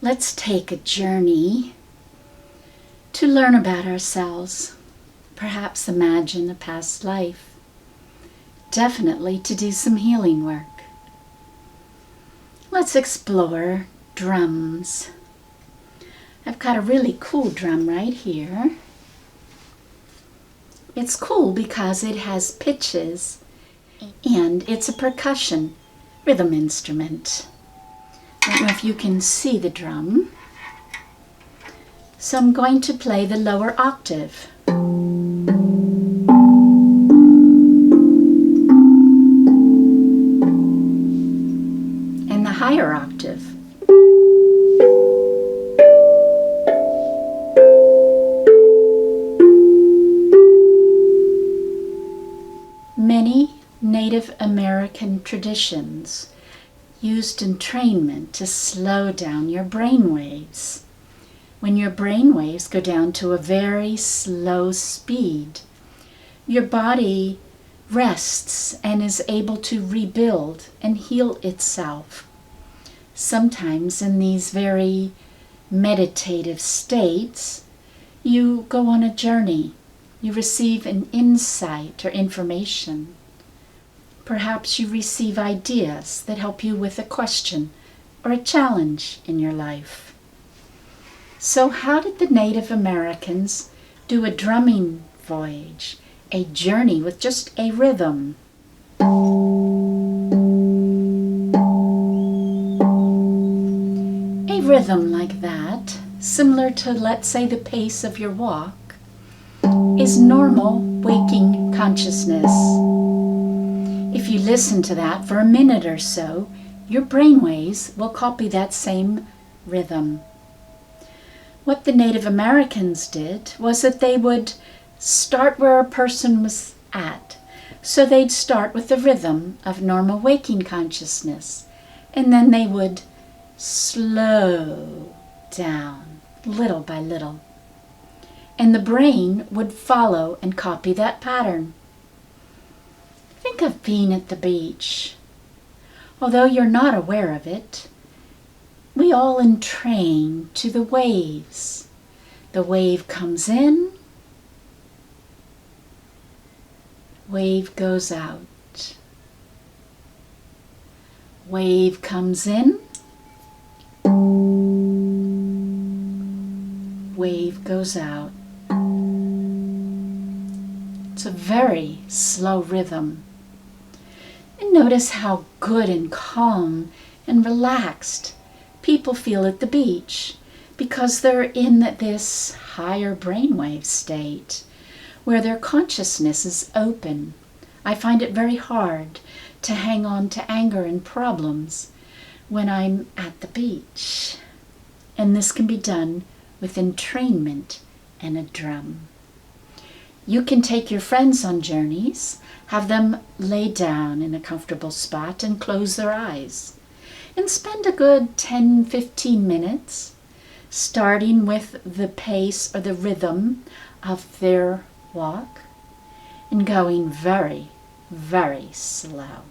Let's take a journey to learn about ourselves, perhaps imagine a past life, definitely to do some healing work. Let's explore drums. I've got a really cool drum right here. It's cool because it has pitches and it's a percussion rhythm instrument. I don't know if you can see the drum. So I'm going to play the lower octave. And the higher octave. Many Native American traditions used entrainment to slow down your brainwaves. When your brainwaves go down to a very slow speed, your body rests and is able to rebuild and heal itself. Sometimes in these very meditative states, you go on a journey. You receive an insight or information. Perhaps you receive ideas that help you with a question or a challenge in your life. So how did the Native Americans do a drumming voyage, a journey with just a rhythm? A rhythm like that, similar to, let's say, the pace of your walk, is normal waking consciousness. If you listen to that for a minute or so, your brainwaves will copy that same rhythm. What the Native Americans did was that they would start where a person was at. So they'd start with the rhythm of normal waking consciousness, and then they would slow down little by little. And the brain would follow and copy that pattern. Think of being at the beach. Although you're not aware of it, we all entrain to the waves. The wave comes in, wave goes out. Wave comes in, wave goes out. It's a very slow rhythm. And notice how good and calm and relaxed people feel at the beach because they're in this higher brainwave state where their consciousness is open. I find it very hard to hang on to anger and problems when I'm at the beach. And this can be done with entrainment and a drum. You can take your friends on journeys, have them lay down in a comfortable spot and close their eyes, and spend a good 10-15 minutes starting with the pace or the rhythm of their walk and going very, very slow.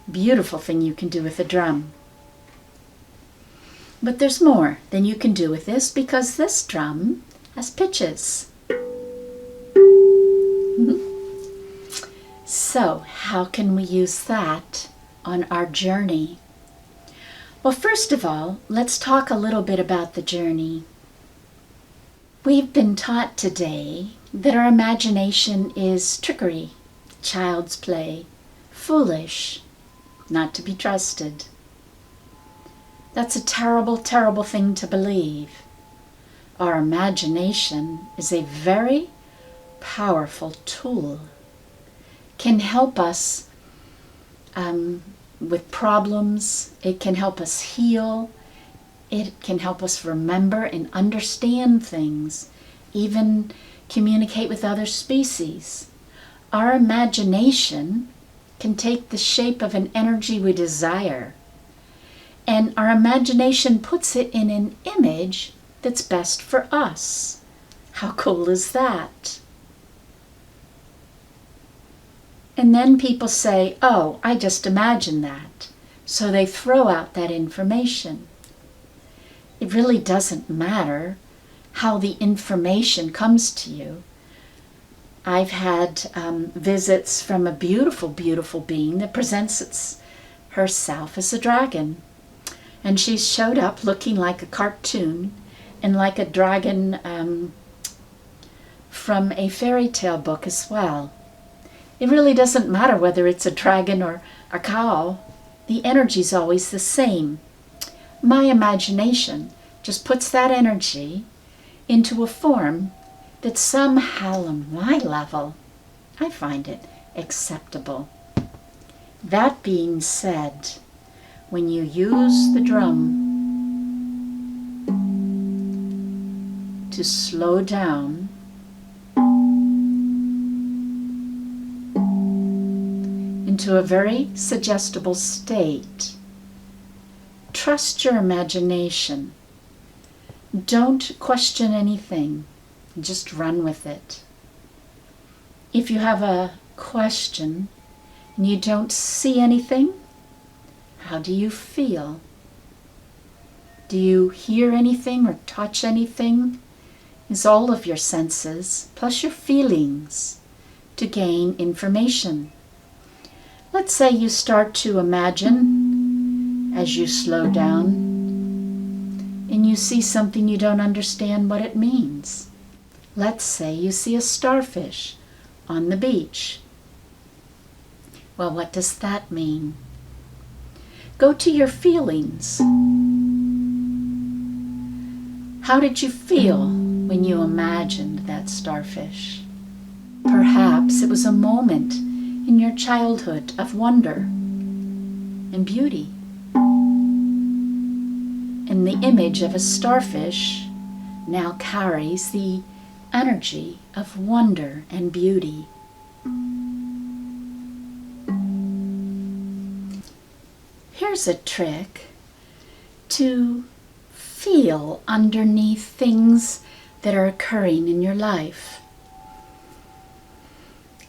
Beautiful thing you can do with a drum. But there's more than you can do with this because this drum has pitches. So, how can we use that on our journey? Well, first of all, let's talk a little bit about the journey. We've been taught today that our imagination is trickery, child's play, foolish, not to be trusted. That's a terrible, terrible thing to believe. Our imagination is a very powerful tool. Can help us with problems. It can help us heal. It can help us remember and understand things, even communicate with other species. Our imagination can take the shape of an energy we desire, and our imagination puts it in an image that's best for us. How cool is that? And then people say, oh, I just imagined that. So they throw out that information. it really doesn't matter how the information comes to you. I've had visits from a beautiful, beautiful being that presents herself as a dragon. And she showed up looking like a cartoon and like a dragon from a fairy tale book as well. It really doesn't matter whether it's a dragon or a cow. The energy's always the same. My imagination just puts that energy into a form that somehow on my level, I find it acceptable. That being said, when you use the drum to slow down into a very suggestible state, trust your imagination. Don't question anything. Just run with it. If you have a question and you don't see anything, how do you feel? Do you hear anything or touch anything? Is all of your senses, plus your feelings, to gain information. Let's say you start to imagine as you slow down and you see something you don't understand what it means. Let's say you see a starfish on the beach. Well, what does that mean? Go to your feelings. How did you feel when you imagined that starfish? Perhaps it was a moment in your childhood of wonder and beauty. And the image of a starfish now carries the energy of wonder and beauty. Here's a trick to feel underneath things that are occurring in your life.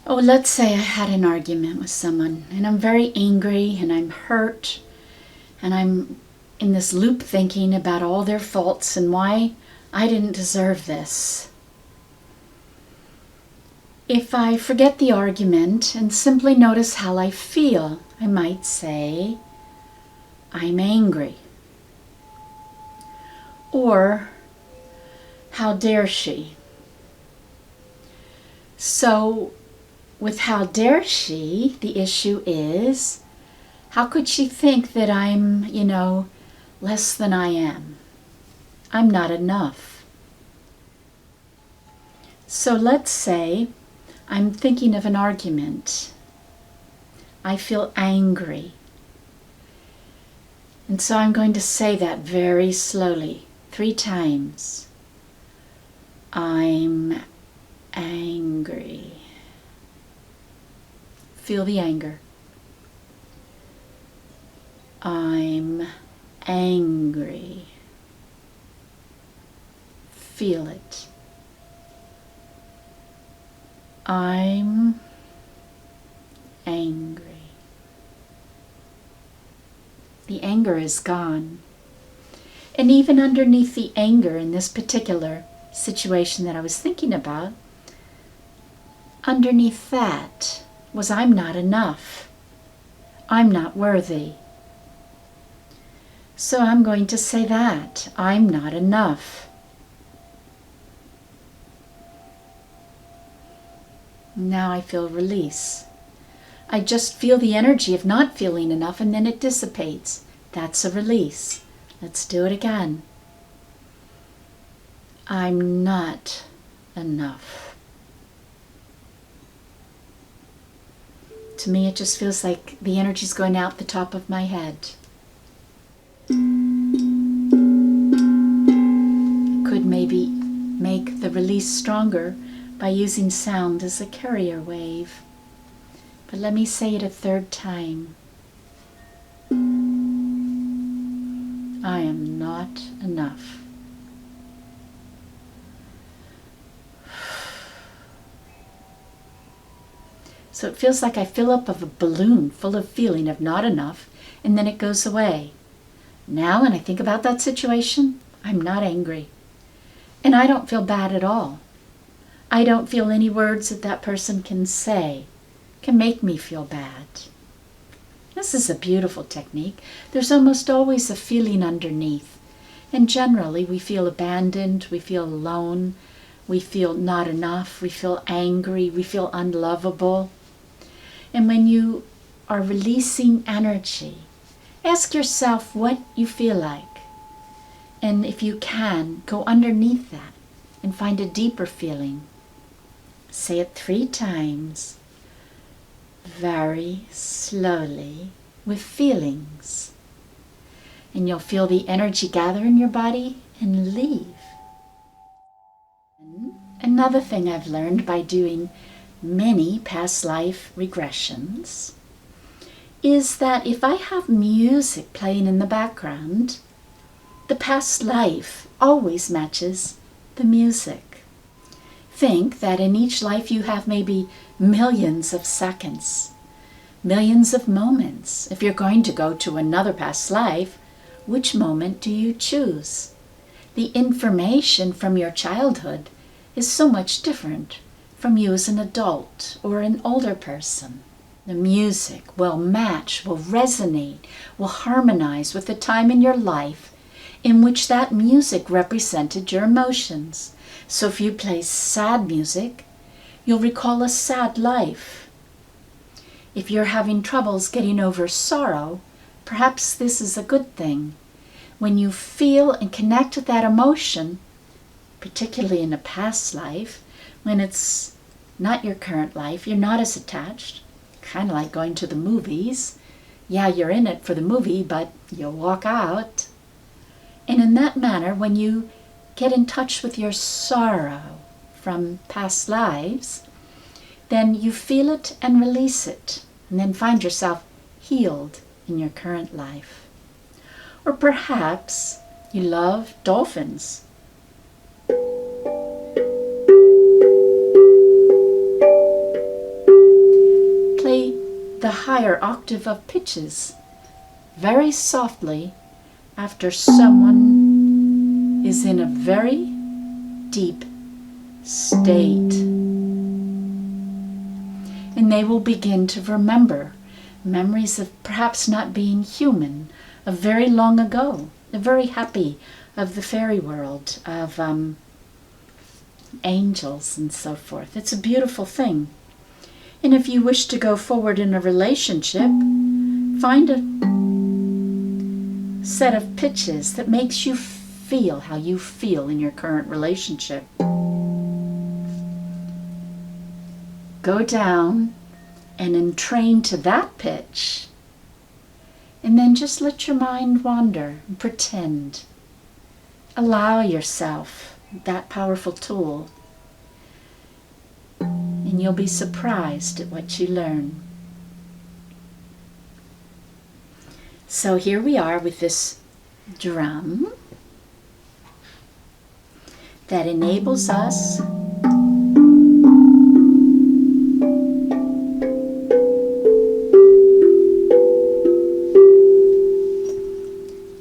Oh, let's say I had an argument with someone and I'm very angry and I'm hurt and I'm in this loop thinking about all their faults and why I didn't deserve this. If I forget the argument and simply notice how I feel, I might say, I'm angry. Or, how dare she? So, with how dare she, the issue is, how could she think that I'm, less than I am? I'm not enough. So let's say I'm thinking of an argument. I feel angry. And so I'm going to say that very slowly, 3 times. I'm angry. Feel the anger. I'm angry. Feel it. I'm angry. The anger is gone. And even underneath the anger in this particular situation that I was thinking about, underneath that was I'm not enough. I'm not worthy. So I'm going to say that. I'm not enough. Now I feel release. I just feel the energy of not feeling enough and then it dissipates. That's a release. Let's do it again. I'm not enough. To me, it just feels like the energy's going out the top of my head. I could maybe make the release stronger by using sound as a carrier wave. But let me say it a 3rd time. I am not enough. So it feels like I fill up of a balloon full of feeling of not enough, and then it goes away. Now when I think about that situation, I'm not angry. And I don't feel bad at all. I don't feel any words that that person can say can make me feel bad. This is a beautiful technique. There's almost always a feeling underneath. And generally we feel abandoned, we feel alone, we feel not enough, we feel angry, we feel unlovable. And when you are releasing energy, ask yourself what you feel like. And if you can, go underneath that and find a deeper feeling. Say it 3 times, very slowly, with feelings. And you'll feel the energy gather in your body and leave. Another thing I've learned by doing many past life regressions is that if I have music playing in the background, the past life always matches the music. Think that in each life you have maybe millions of seconds, millions of moments. If you're going to go to another past life, which moment do you choose? The information from your childhood is so much different from you as an adult or an older person. The music will match, will resonate, will harmonize with the time in your life in which that music represented your emotions. So if you play sad music, you'll recall a sad life. If you're having troubles getting over sorrow, perhaps this is a good thing. When you feel and connect with that emotion, particularly in a past life, when it's not your current life, you're not as attached, kind of like going to the movies. Yeah, you're in it for the movie, but you'll walk out. And in that manner, when you get in touch with your sorrow from past lives, then you feel it and release it, and then find yourself healed in your current life. Or perhaps you love dolphins. Play the higher octave of pitches very softly after someone is in a very deep state. And they will begin to remember memories of perhaps not being human, of very long ago. They're very happy of the fairy world, of angels and so forth. It's a beautiful thing. And if you wish to go forward in a relationship, find a set of pitches that makes you feel how you feel in your current relationship. Go down and entrain to that pitch, and then just let your mind wander and pretend. Allow yourself that powerful tool, and you'll be surprised at what you learn. So here we are with this drum that enables us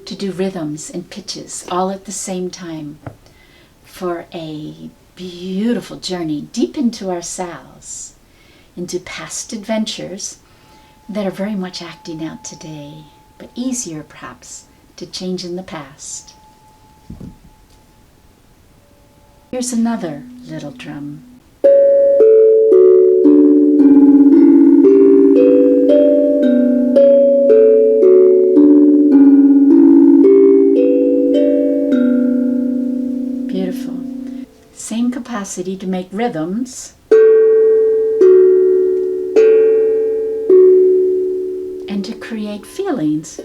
to do rhythms and pitches all at the same time for a beautiful journey deep into ourselves, into past adventures that are very much acting out today, but easier perhaps to change in the past. Here's another little drum. Beautiful. Same capacity to make rhythms and to create feelings.